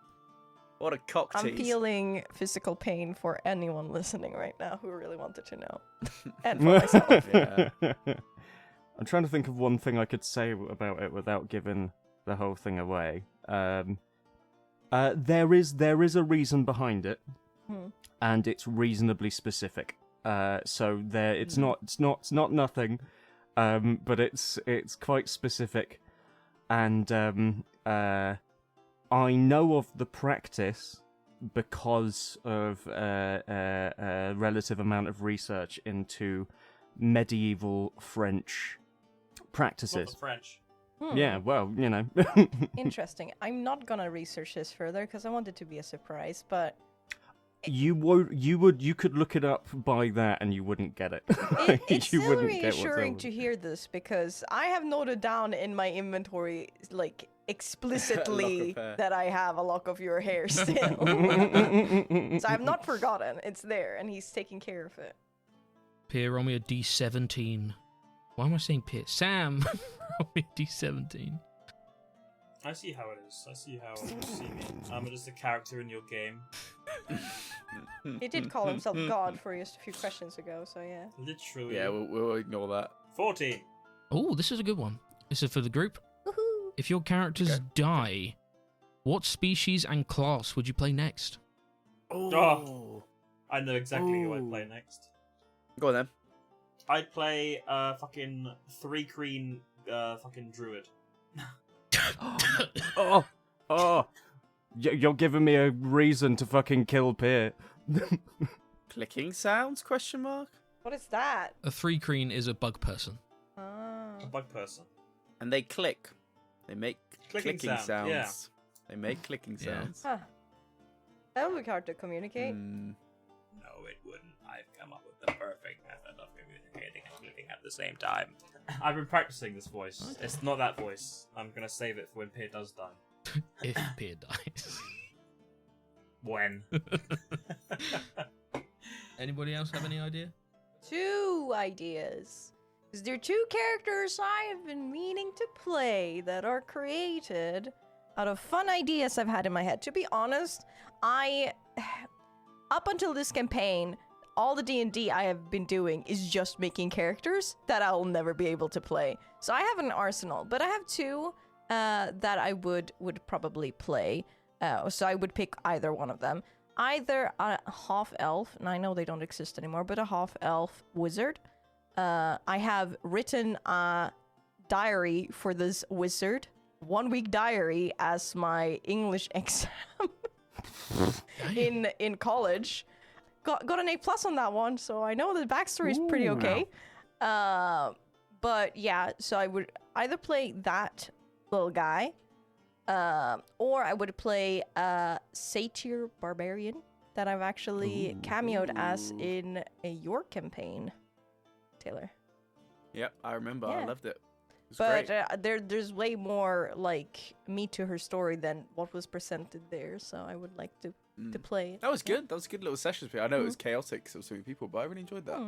What a cock tease. I'm feeling physical pain for anyone listening right now who really wanted to know. And for myself. Yeah. I'm trying to think of one thing I could say about it without giving the whole thing away. There is a reason behind it, and it's reasonably specific. So there, it's not nothing, but it's quite specific, and I know of the practice because of a relative amount of research into medieval French practices. Not the French. Yeah, well, Interesting. I'm not gonna research this further because I want it to be a surprise, but you could look it up by that and you wouldn't get it. it's You still wouldn't get what's reassuring over. to hear this because I have noted down in my inventory, like, explicitly hair. that I have a lock of your hair still. So I've not forgotten. It's there, and he's taking care of it. Pierre, roll me a d17. Why am I saying Pierre? Sam, roll me a d17. I see how it is. I see how you see me. I'm just a character in your game. He did call himself God for just a few questions ago, so yeah. Literally. Yeah, we'll ignore that. 14. Oh, this is a good one. This is for the group. Woohoo! If your characters die, what species and class would you play next? Oh. I know exactly who I'd play next. Go on then. I'd play fucking 3-green fucking druid. Oh, you're giving me a reason to fucking kill Pierre. Clicking sounds? Question mark. What is that? A 3-green is a bug person. Ah. A bug person. And they click. They make Clicking clicking sound, sounds. yeah. They make clicking Yeah. sounds. Huh. That would be hard to communicate. No, it wouldn't. I've come up with the perfect method of communicating and clicking at the same time. I've been practicing this voice. It's not that voice. I'm gonna save it for when Pierre does die. If Pierre dies. When? Anybody else have any idea? 2 ideas. Because there are 2 characters I have been meaning to play that are created out of fun ideas I've had in my head. To be honest, up until this campaign, all the D&D I have been doing is just making characters that I'll never be able to play. So I have an arsenal, but I have 2 that I would probably play. So I would pick either one of them. either a half elf, and I know they don't exist anymore, but a half elf wizard. I have written a diary for this wizard, 1 week diary as my English exam in college. Got an A+ on that one, so I know the backstory is pretty okay. But yeah, so I would either play that little guy, or I would play a satyr barbarian that I've actually cameoed as in your campaign, Taylor. Yep, I remember. Yeah. I loved it. It was But great. there's way more like meat to her story than what was presented there, so I would like to play it. That was good. That was a good little session. I know it was chaotic because there were so many people, but I really enjoyed that.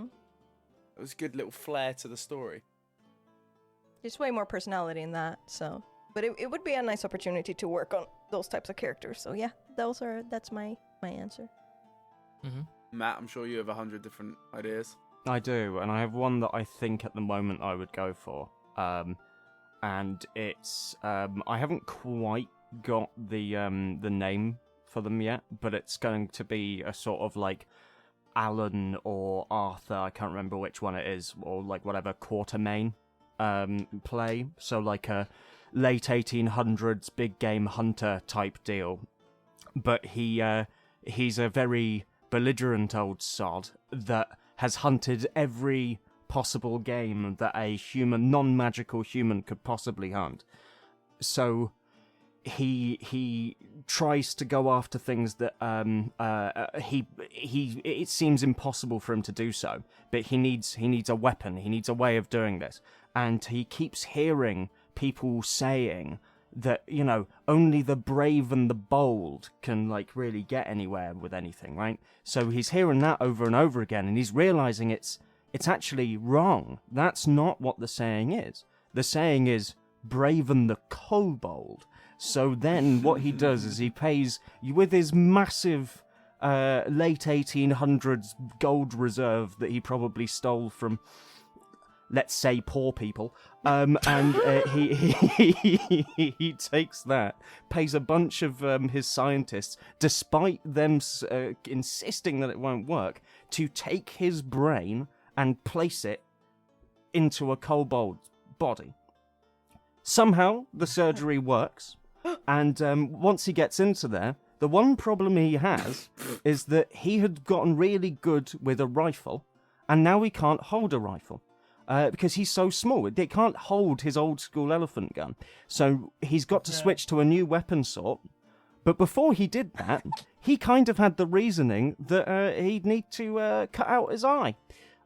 It was a good little flair to the story. There's way more personality in that, so. But it would be a nice opportunity to work on those types of characters. So yeah, that's my answer. Matt, I'm sure you have 100 different ideas. I do, and I have one that I think at the moment I would go for. And it's I haven't quite got the name for them yet, but it's going to be a sort of like Alan or Arthur, I can't remember which one it is, or like whatever Quatermain play. So like a late 1800s big game hunter type deal. But he's a very belligerent old sod that has hunted every possible game that a human, non-magical human could possibly hunt. So he tries to go after things that it seems impossible for him to do so, but he needs a weapon, he needs a way of doing this, and he keeps hearing people saying that, you know, only the brave and the bold can like really get anywhere with anything, right? So he's hearing that over and over again, and he's realizing it's actually wrong. That's not what the saying is. The saying is brave and the kobold. So then what he does is he pays, with his massive late 1800s gold reserve that he probably stole from, let's say, poor people, and he takes that, pays a bunch of his scientists, despite them insisting that it won't work, to take his brain and place it into a kobold's body. Somehow the surgery works, and once he gets into there, the one problem he has is that he had gotten really good with a rifle, and now he can't hold a rifle. Because he's so small, it can't hold his old school elephant gun. So he's got to switch to a new weapon sort. But before he did that, he kind of had the reasoning that he'd need to cut out his eye.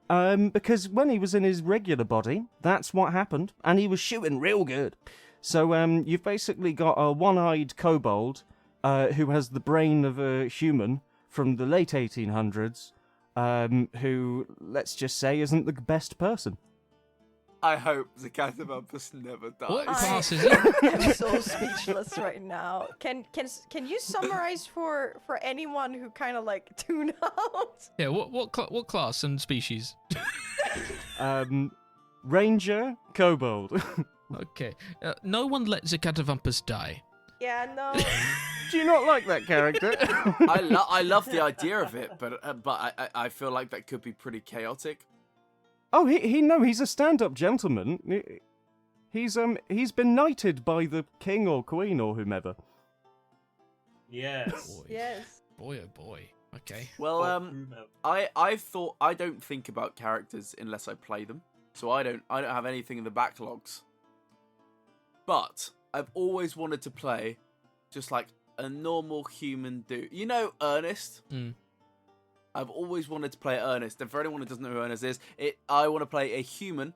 Because when he was in his regular body, that's what happened, and he was shooting real good. So you've basically got a one-eyed kobold who has the brain of a human from the late 1800s, who, let's just say, isn't the best person. I hope the Catabumpus never dies. What class is it? I'm so speechless right now. Can you summarize for anyone who kind of like tuned out? Yeah, what class and species? Ranger kobold. Okay. No one lets a catavumpus die. Yeah, no. Do you not like that character? I love the idea of it, but I feel like that could be pretty chaotic. Oh, he's a stand-up gentleman. He's been knighted by the king or queen or whomever. Yes. Boy. Yes. Boy, oh boy. Okay. Well, I thought I don't think about characters unless I play them, so I don't have anything in the backlogs. But I've always wanted to play just like a normal human dude. You know Ernest? I've always wanted to play Ernest. And for anyone who doesn't know who Ernest is, I want to play a human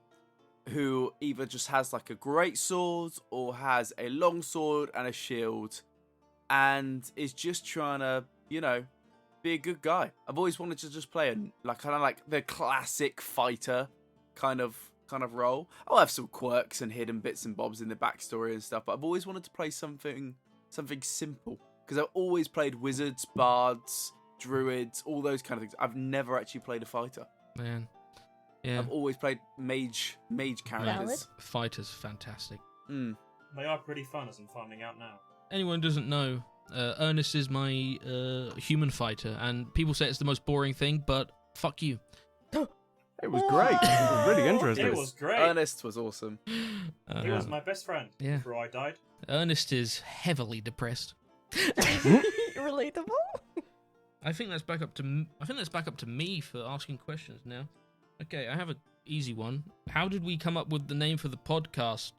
who either just has like a great sword or has a long sword and a shield and is just trying to, you know, be a good guy. I've always wanted to just play kind of like the classic fighter kind of role. I'll have some quirks and hidden bits and bobs in the backstory and stuff, but I've always wanted to play something simple because I've always played wizards, bards, druids, all those kind of things. I've never actually played a fighter. Man. Yeah. I've always played mage characters. Fighters, fantastic. They are pretty fun, as I'm finding out now. Anyone who doesn't know, Ernest is my human fighter, and people say it's the most boring thing, but fuck you. It was great. It was really interesting. It was great. Ernest was awesome. He was my best friend Yeah. before I died. Ernest is heavily depressed. Relatable. I think that's back up to me for asking questions now. Okay, I have an easy one. How did we come up with the name for the podcast?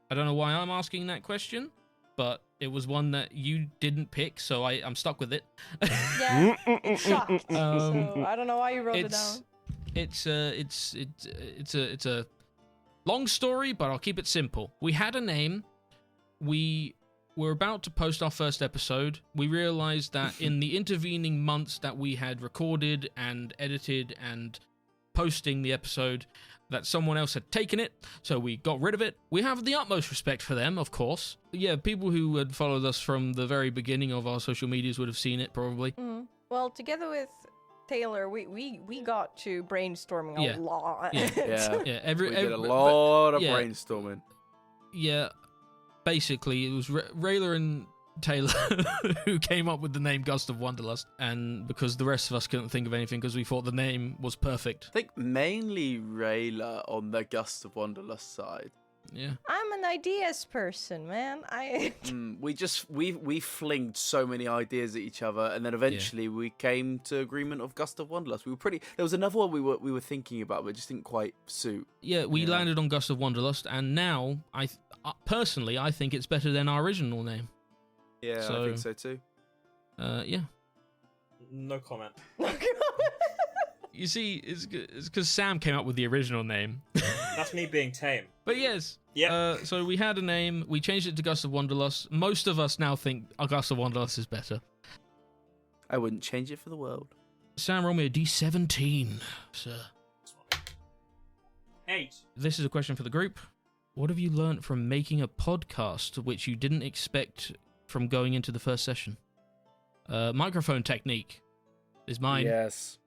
I don't know why I'm asking that question, but it was one that you didn't pick, so I'm stuck with it. Yeah, it's shocked. Um, So I don't know why you wrote it down. It's a long story, but I'll keep it simple. We had a name. We were about to post our first episode. We realized that in the intervening months that we had recorded and edited and posting the episode, that someone else had taken it, so we got rid of it. We have the utmost respect for them, of course. Yeah, people who had followed us from the very beginning of our social medias would have seen it, probably. Mhm. Well, together with Taylor, we got to brainstorming Yeah. a lot. Yeah. Yeah, We did a lot of yeah. brainstorming. Yeah, basically, it was Rayla and Taylor who came up with the name Gust of Wanderlust, and because the rest of us couldn't think of anything because we thought the name was perfect. I think mainly Rayla on the Gust of Wanderlust side. Yeah. I'm an ideas person, man. We flinged so many ideas at each other, and then eventually we came to agreement of Gust of Wanderlust. There was another one we were thinking about, but it just didn't quite suit. Yeah, we Yeah. landed on Gust of Wanderlust, and now, personally, I think it's better than our original name. Yeah, I think so too. Yeah. No comment. You see, it's because Sam came up with the original name. That's me being tame. But yes. Yeah. So we had a name, we changed it to Gust of Wanderlust. Most of us now think Gust of Wanderlust is better. I wouldn't change it for the world. Sam, roll me a D17, sir. 8. This is a question for the group. What have you learnt from making a podcast which you didn't expect from going into the first session? Microphone technique is mine. Yes.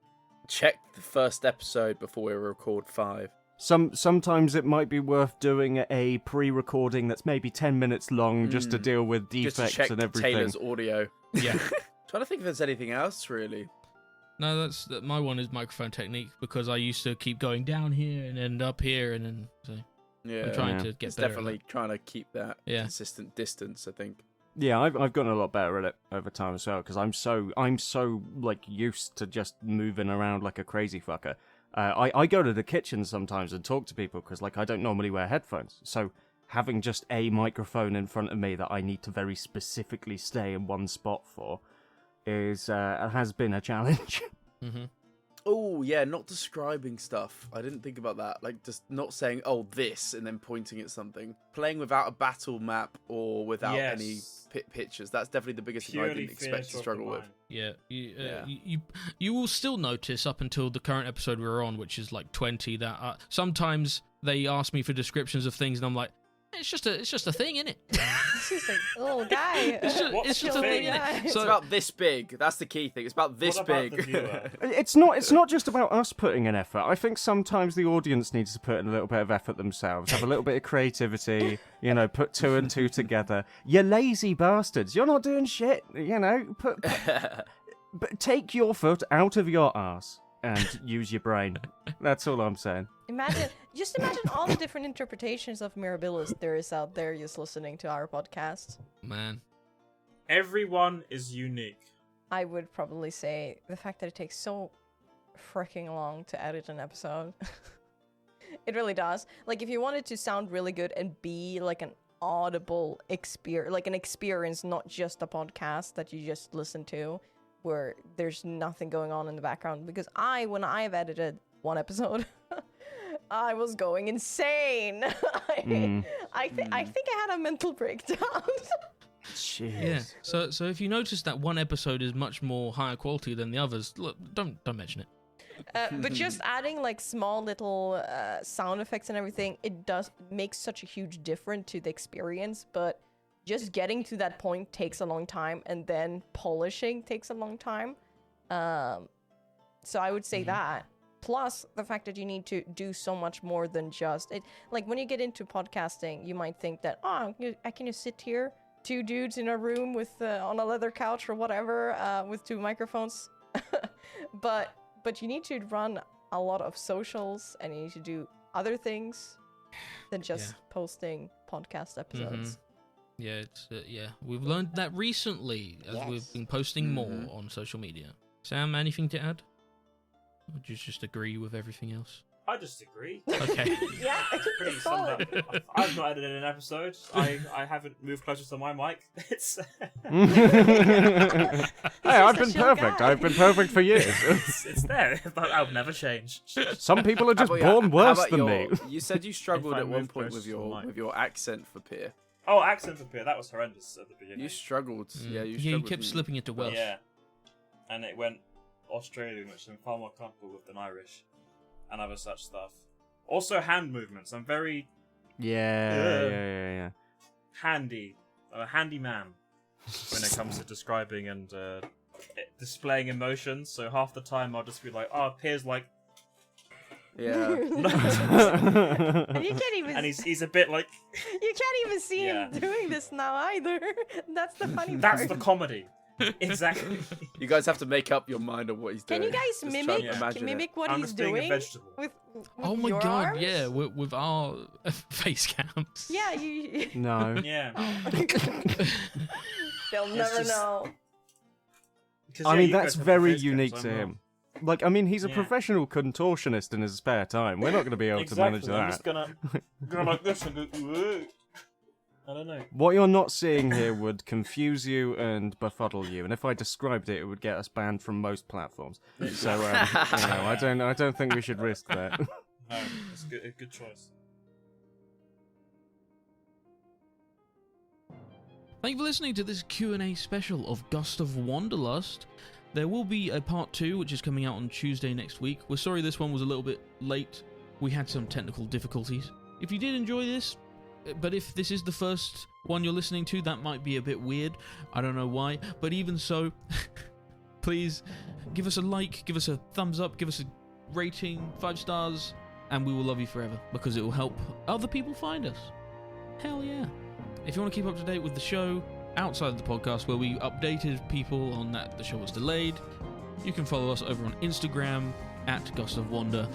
Check the first episode before we record 5. Sometimes it might be worth doing a pre-recording that's maybe 10 minutes long just to deal with Just defects to check and everything. Taylor's audio. Yeah. Trying to think if there's anything else, really. No, my one is microphone technique because I used to keep going down here and end up here, and then so Yeah. I'm trying to get It's better. definitely trying to keep that Yeah. consistent distance, I think. Yeah, I've gotten a lot better at it over time as well because I'm so like used to just moving around like a crazy fucker. I go to the kitchen sometimes and talk to people because like I don't normally wear headphones, so having just a microphone in front of me that I need to very specifically stay in one spot for has been a challenge. Mm-hmm. Oh, yeah, not describing stuff. I didn't think about that. Like, just not saying, oh, this, and then pointing at something. Playing without a battle map or without any pictures. That's definitely the biggest thing I didn't expect to struggle with. Yeah, you will still notice up until the current episode we're on, which is like 20, that sometimes they ask me for descriptions of things, and I'm like, it's just a thing, innit? It's just like a little guy. It's just a thing, innit? It's So about this big. That's the key thing. It's about this What about big. the viewer? It's not just about us putting in effort. I think sometimes the audience needs to put in a little bit of effort themselves, have a little bit of creativity, put 2 and 2 together. You lazy bastards, you're not doing shit, but take your foot out of your arse and use your brain. That's all I'm saying. Just imagine all the different interpretations of Mirabilis there is out there just listening to our podcast. man, Everyone is unique. I would probably say the fact that it takes so freaking long to edit an episode. It really does. Like, if you want it to sound really good and be like an audible experience, like an experience, not just a podcast that you just listen to, where there's nothing going on in the background. Because when I've edited one episode, I was going insane. I think I had a mental breakdown. Jeez. yeah. So if you notice that one episode is much more higher quality than the others, look, don't mention it. But just adding like small little sound effects and everything, it does make such a huge difference to the experience. But just getting to that point takes a long time, and then polishing takes a long time. So I would say that. Plus the fact that you need to do so much more than just it. Like when you get into podcasting, you might think that I can just sit here, two dudes in a room with on a leather couch or whatever with two microphones. but you need to run a lot of socials, and you need to do other things than just posting podcast episodes. Yeah, it's we've learned that recently as we've been posting more on social media. Sam, anything to add? Or do you just agree with everything else? I just agree. Okay. Yeah, Pretty summed up. I've not edited an episode. I haven't moved closer to my mic. It's Hey, I've been perfect. I've been perfect for years. it's there. I'll never change. Some people are just How about born worse how about than your- me. You said you struggled If I at one move point closer with to the your mic. accent for Peer. Oh, accent for Peer. That was horrendous at the beginning. You struggled. Yeah, you you struggled. kept slipping into Welsh. Yeah. And it went Australian, which I'm far more comfortable with than Irish, and other such stuff. Also, hand movements. I'm very Yeah. handy. I'm a handy man when it comes to describing and displaying emotions. So half the time I'll just be like, "Oh, Peer's like," Yeah. And you can't even. and he's a bit like. You can't even see him doing this now either. That's the funny part. That's the comedy. Exactly. You guys have to make up your mind on what he's doing. Can you guys Just trying to mimic imagine it. mimic what I'm he's just being a doing vegetable. with Oh my your god, arms? yeah, with our face cams. Yeah, you. No. Yeah. They'll never just- know. 'Cause, I yeah, mean, you that's guys have very face cams, unique I'm to not. him. Like, I mean, he's a Yeah. professional contortionist in his spare time. We're not going to be able to manage Exactly. I'm that. just gonna like this and go. "Whoa." I don't know. What you're not seeing here would confuse you and befuddle you, and if I described it, it would get us banned from most platforms. So, I don't think we should risk that. No, it's a good choice. Thank you for listening to this Q&A special of Gust of Wanderlust. There will be a part 2, which is coming out on Tuesday next week. We're sorry this one was a little bit late. We had some technical difficulties. If you did enjoy this, but if this is the first one you're listening to, that might be a bit weird. I don't know why. But even so, please give us a like, give us a thumbs up, give us a rating, 5 stars, and we will love you forever because it will help other people find us. Hell yeah. If you want to keep up to date with the show outside of the podcast where we updated people on that the show was delayed, you can follow us over on Instagram at Gust of Wander,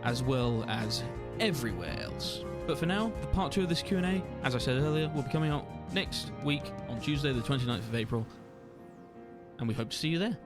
as well as everywhere else. But for now, the part 2 of this Q&A, as I said earlier, will be coming out next week on Tuesday the 29th of April, and we hope to see you there.